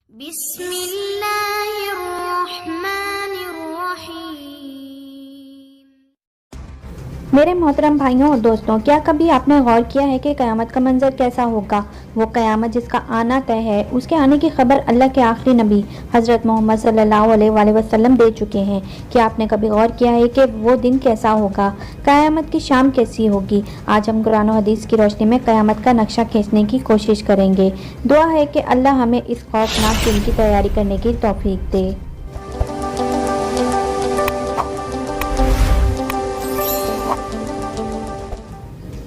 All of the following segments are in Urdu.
بسم اللہ الرحمن الرحیم۔ میرے محترم بھائیوں اور دوستوں، کیا کبھی آپ نے غور کیا ہے کہ قیامت کا منظر کیسا ہوگا؟ وہ قیامت جس کا آنا طے ہے، اس کے آنے کی خبر اللہ کے آخری نبی حضرت محمد صلی اللہ علیہ وآلہ وسلم دے چکے ہیں۔ کیا آپ نے کبھی غور کیا ہے کہ وہ دن کیسا ہوگا؟ قیامت کی شام کیسی ہوگی؟ آج ہم قرآن و حدیث کی روشنی میں قیامت کا نقشہ کھینچنے کی کوشش کریں گے۔ دعا ہے کہ اللہ ہمیں اس خوفناک دن کی تیاری کرنے کی توفیق دے۔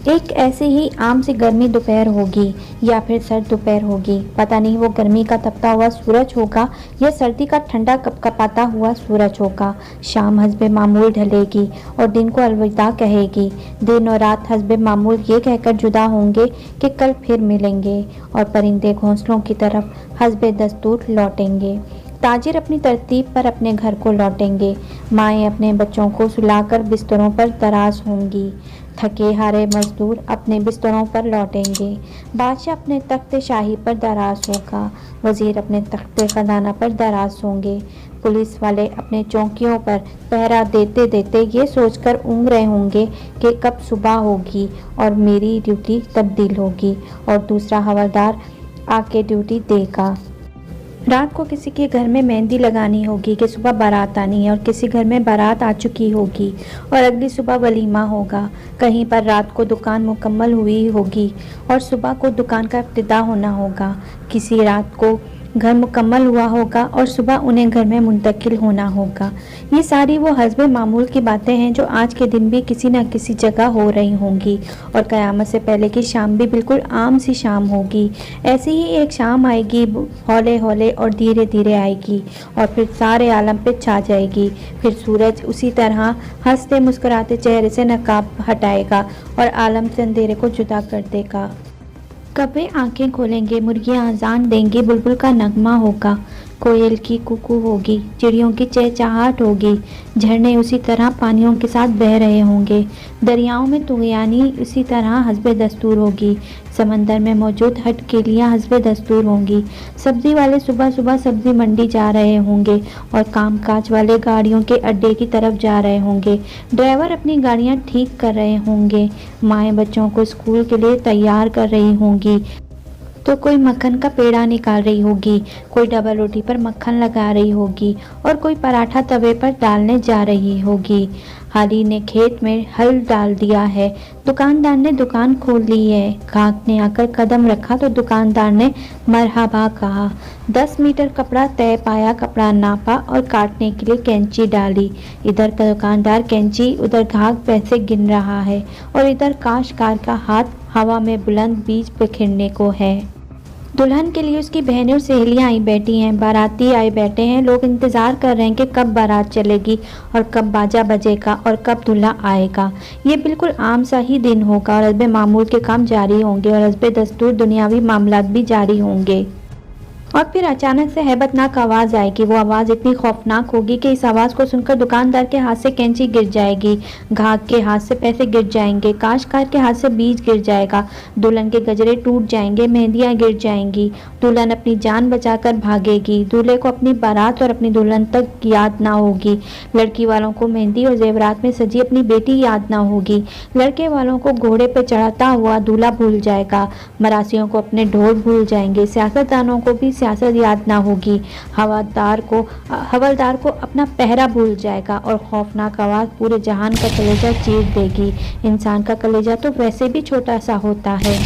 ایک ایسی ہی عام سی گرمی دوپہر ہوگی یا پھر سرد دوپہر ہوگی، پتہ نہیں وہ گرمی کا تپتا ہوا سورج ہوگا یا سردی کا ٹھنڈا کپکپاتا ہوا سورج ہوگا۔ شام حسب معمول ڈھلے گی اور دن کو الوداع کہے گی۔ دن اور رات حسب معمول یہ کہہ کر جدا ہوں گے کہ کل پھر ملیں گے، اور پرندے گھونسلوں کی طرف حسب دستور لوٹیں گے۔ تاجر اپنی ترتیب پر اپنے گھر کو لوٹیں گے۔ مائیں اپنے بچوں کو سلا کر بستروں پر دراز ہوں گی۔ تھکے ہارے مزدور اپنے بستروں پر لوٹیں گے۔ بادشاہ اپنے تخت شاہی پر دراز ہوگا۔ وزیر اپنے تخت خزانہ پر دراز ہوں گے۔ پولیس والے اپنے چوکیوں پر پہرا دیتے دیتے یہ سوچ کر اونگ رہے ہوں گے کہ کب صبح ہوگی اور میری ڈیوٹی تبدیل ہوگی اور دوسرا حوالدار آ کے ڈیوٹی دے گا۔ رات کو کسی کے گھر میں مہندی لگانی ہوگی کہ صبح بارات آنی ہے، اور کسی گھر میں بارات آ چکی ہوگی اور اگلی صبح ولیمہ ہوگا۔ کہیں پر رات کو دکان مکمل ہوئی ہوگی اور صبح کو دکان کا افتتاح ہونا ہوگا۔ کسی رات کو گھر مکمل ہوا ہوگا اور صبح انہیں گھر میں منتقل ہونا ہوگا۔ یہ ساری وہ حسب معمول کی باتیں ہیں جو آج کے دن بھی کسی نہ کسی جگہ ہو رہی ہوں گی، اور قیامت سے پہلے کی شام بھی بالکل عام سی شام ہوگی۔ ایسی ہی ایک شام آئے گی، ہولے ہولے اور دھیرے دھیرے آئے گی اور پھر سارے عالم پہ چھا جائے گی۔ پھر سورج اسی طرح ہنستے مسکراتے چہرے سے نقاب ہٹائے گا اور عالم سے اندھیرے کو جدا کر دے گا۔ کبے آنکھیں کھولیں گے، مرغیاں اذان دیں گی، بلبل کا نغمہ ہوگا، کوئل کی کوکو ہوگی، چڑیوں کی چہچہاہٹ ہوگی، جھرنے اسی طرح پانیوں کے ساتھ بہہ رہے ہوں گے، دریاؤں میں طغیانی اسی طرح حسب دستور ہوگی، سمندر میں موجود ہٹکیلیاں حسب دستور ہوں گی، سبزی والے صبح صبح سبزی منڈی جا رہے ہوں گے اور کام کاج والے گاڑیوں کے اڈے کی طرف جا رہے ہوں گے، ڈرائیور اپنی گاڑیاں ٹھیک کر رہے ہوں گے، مائیں بچوں کو اسکول کے لیے تیار کر رہی ہوں گی، تو کوئی مکھن کا پیڑا نکال رہی ہوگی، کوئی ڈبل روٹی پر مکھن لگا رہی ہوگی اور کوئی پراٹھا توے پر ڈالنے جا رہی ہوگی۔ حالی نے کھیت میں ہل ڈال دیا ہے، دکاندار نے دکان کھول لی ہے، گاہک نے آ کر قدم رکھا تو دکاندار نے مرحبا کہا، 10 میٹر کپڑا طے پایا، کپڑا ناپا اور کاٹنے کے لیے کینچی ڈالی، ادھر کا دکاندار کینچی، ادھر گاہک پیسے گن رہا ہے اور ادھر کاشتکار کا ہاتھ ہوا میں بلند بیج بکھیرنے کو ہے۔ دلہن کے لیے اس کی بہنیں اور سہیلیاں آئی بیٹھی ہیں، باراتی آئے بیٹھے ہیں، لوگ انتظار کر رہے ہیں کہ کب بارات چلے گی اور کب باجا بجے گا اور کب دلہا آئے گا۔ یہ بالکل عام سا ہی دن ہوگا اور حسب معمول کے کام جاری ہوں گے اور حسب دستور دنیاوی معاملات بھی جاری ہوں گے۔ اور پھر اچانک سے ہیبت ناک آواز آئے گی۔ وہ آواز اتنی خوفناک ہوگی کہ اس آواز کو سن کر دکاندار کے ہاتھ سے کینچی گر جائے گی، گاہک کے ہاتھ سے پیسے گر جائیں گے، کاشتکار کے ہاتھ سے بیج گر جائے گا، دلہن کے گجرے ٹوٹ جائیں گے، مہندیاں گر جائیں گی، دلہن اپنی جان بچا کر بھاگے گی، دولہے کو اپنی بارات اور اپنی دلہن تک یاد نہ ہوگی، لڑکی والوں کو مہندی اور زیورات میں سجی اپنی بیٹی یاد نہ ہوگی، لڑکے والوں کو گھوڑے پہ چڑھاتا ہوا دولہا بھول جائے گا، مراسیوں کو اپنے ڈھول بھول جائیں گے، سیاستدانوں کو بھی سیاست یاد نہ ہوگی، حوالدار کو اپنا پہرا بھول جائے گا، اور خوفناک آواز پورے جہان کا کلیجہ چیر دے گی۔ انسان کا کلیجہ تو ویسے بھی چھوٹا سا ہوتا ہے۔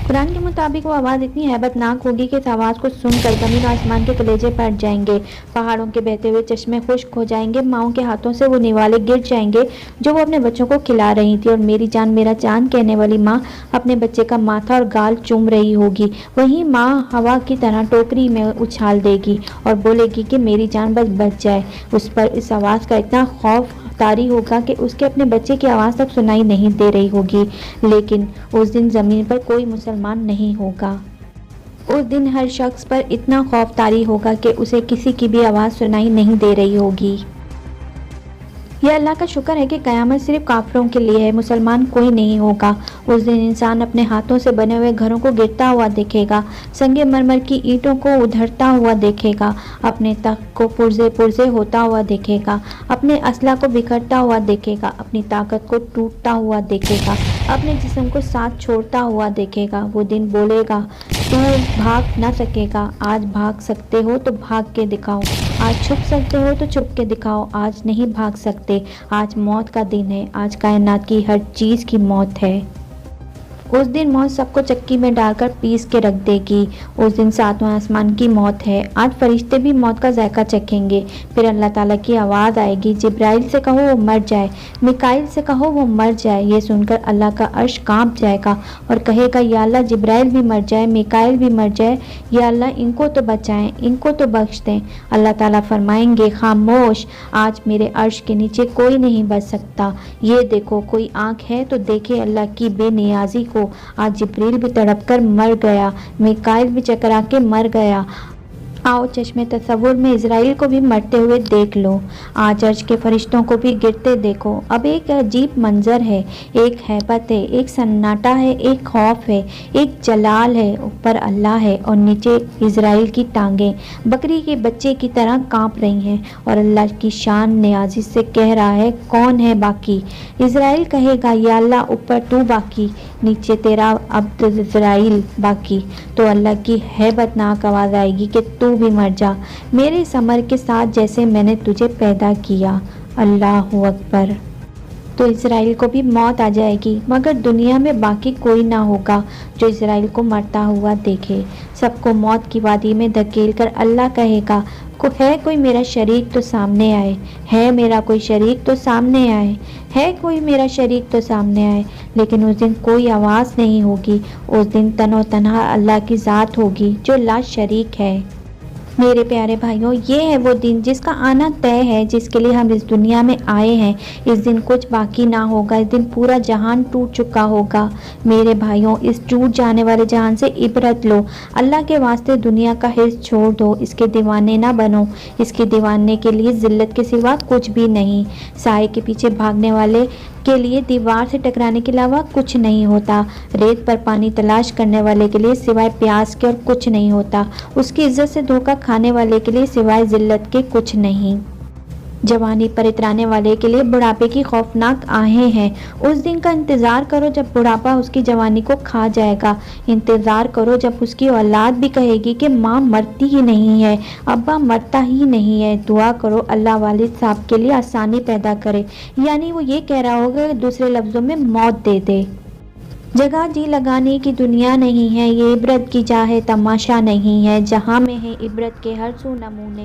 قرآن کے مطابق وہ آواز اتنی ہیبت ناک ہوگی کہ اس آواز کو سن کر زمین و آسمان کے کلیجے پھٹ جائیں گے، پہاڑوں کے بہتے ہوئے چشمے خشک ہو جائیں گے، ماؤں کے ہاتھوں سے وہ نوالے گر جائیں گے جو وہ اپنے بچوں کو کھلا رہی تھی، اور میری جان میرا چاند کہنے والی ماں اپنے بچے کا ماتھا اور گال چوم رہی ہوگی، وہیں ماں ہوا کی طرح ٹوکری میں اچھال دے گی اور بولے گی کہ میری جان بس بچ جائے۔ اس پر اس آواز کا اتنا خوف طاری ہوگا کہ اس کے اپنے بچے کی آواز تک سنائی نہیں دے رہی ہوگی، لیکن اس دن زمین پر کوئی مسلمان نہیں ہوگا۔ اس دن ہر شخص پر اتنا خوف طاری ہوگا کہ اسے کسی کی بھی آواز سنائی نہیں دے رہی ہوگی۔ یہ اللہ کا شکر ہے کہ قیامت صرف کافروں کے لیے ہے، مسلمان کوئی نہیں ہوگا۔ اس دن انسان اپنے ہاتھوں سے بنے ہوئے گھروں کو گرتا ہوا دیکھے گا، سنگ مرمر کی اینٹوں کو ادھڑتا ہوا دیکھے گا، اپنے تخت کو پرزے پرزے ہوتا ہوا دیکھے گا، اپنے اسلحہ کو بکھرتا ہوا دیکھے گا، اپنی طاقت کو ٹوٹتا ہوا دیکھے گا، اپنے جسم کو ساتھ چھوڑتا ہوا دیکھے گا۔ وہ دن بولے گا تو بھاگ نہ سکے گا، آج بھاگ سکتے ہو تو بھاگ کے دکھاؤ، آج چھپ سکتے ہو تو چھپ کے دکھاؤ، آج نہیں بھاگ سکتے، آج موت کا دن ہے، آج کائنات کی ہر چیز کی موت ہے۔ اس دن موت سب کو چکی میں ڈال کر پیس کے رکھ دے گی۔ اس دن ساتواں آسمان کی موت ہے، آج فرشتے بھی موت کا ذائقہ چکھیں گے۔ پھر اللہ تعالیٰ کی آواز آئے گی، جبرائیل سے کہو وہ مر جائے، میکائیل سے کہو وہ مر جائے۔ یہ سن کر اللہ کا عرش کانپ جائے گا اور کہے گا یا اللہ جبرائیل بھی مر جائے، میکائیل بھی مر جائے، یا اللہ ان کو تو بچائیں، ان کو تو بخش دیں۔ اللہ تعالیٰ فرمائیں گے خاموش، آج میرے عرش کے نیچے کوئی نہیں بچ سکتا۔ یہ دیکھو کوئی آنکھ ہے تو دیکھے اللہ کی بے نیازی کو۔ آج جبریل بھی تڑپ کر مر گیا، میکائیل بھی چکرا کے مر گیا۔ آؤ چشم تصور میں اسرائیل کو بھی مرتے ہوئے دیکھ لو، آج عرش کے فرشتوں کو بھی گرتے دیکھو۔ اب ایک عجیب منظر ہے، ایک ہیبت ہے، ایک سناٹا ہے، ایک خوف ہے، ایک جلال ہے۔ اوپر اللہ ہے اور نیچے اسرائیل کی ٹانگیں بکری کے بچے کی طرح کانپ رہی ہیں، اور اللہ کی شان نیازی سے کہہ رہا ہے کون ہے باقی؟ اسرائیل کہے گا یا اللہ اوپر تو باقی، نیچے تیرا عبد اسرائیل باقی۔ تو اللہ کی ہیبت ناک آواز آئے گی کہ تو بھی مر جا میرے ثمر کے ساتھ جیسے میں نے تجھے پیدا کیا۔ اللہ اکبر۔ تو اسرائیل کو بھی موت آ جائے گی، مگر دنیا میں باقی کوئی نہ ہوگا جو اسرائیل کو مرتا ہوا دیکھے۔ سب کو موت کی وادی میں دھکیل کر اللہ کہے گا ہے کوئی میرا شریک تو سامنے آئے، ہے میرا کوئی شریک تو سامنے آئے، ہے کوئی میرا شریک تو سامنے آئے۔ لیکن اس دن کوئی آواز نہیں ہوگی، اس دن تن و تنہا اللہ کی ذات ہوگی جو لا شریک ہے۔ میرے پیارے بھائیوں، یہ ہے وہ دن جس کا آنا طے ہے، جس کے لیے ہم اس دنیا میں آئے ہیں۔ اس دن کچھ باقی نہ ہوگا، اس دن پورا جہان ٹوٹ چکا ہوگا۔ میرے بھائیوں، اس ٹوٹ جانے والے جہان سے عبرت لو، اللہ کے واسطے دنیا کا حرص چھوڑ دو، اس کے دیوانے نہ بنو، اس کے دیوانے کے لیے ذلت کے سوا کچھ بھی نہیں۔ سائے کے پیچھے بھاگنے والے کے لیے دیوار سے ٹکرانے کے علاوہ کچھ نہیں ہوتا، ریت پر پانی تلاش کرنے والے کے لیے سوائے پیاس کے اور کچھ نہیں ہوتا، اس کی عزت سے دھوکہ کھانے والے کے لیے سوائے ذلت کے کچھ نہیں۔ جوانی پر اترانے والے کے لیے بڑھاپے کی خوفناک آہیں ہیں۔ اس دن کا انتظار کرو جب بڑھاپا اس کی جوانی کو کھا جائے گا، انتظار کرو جب اس کی اولاد بھی کہے گی کہ ماں مرتی ہی نہیں ہے، ابا مرتا ہی نہیں ہے۔ دعا کرو اللہ والد صاحب کے لیے آسانی پیدا کرے، یعنی وہ یہ کہہ رہا ہوگا کہ دوسرے لفظوں میں موت دے دے۔ جگہ جی لگانے کی دنیا نہیں ہے، یہ عبرت کی جا ہے، تماشا نہیں ہے، جہاں میں ہے عبرت کے ہر سو نمونے۔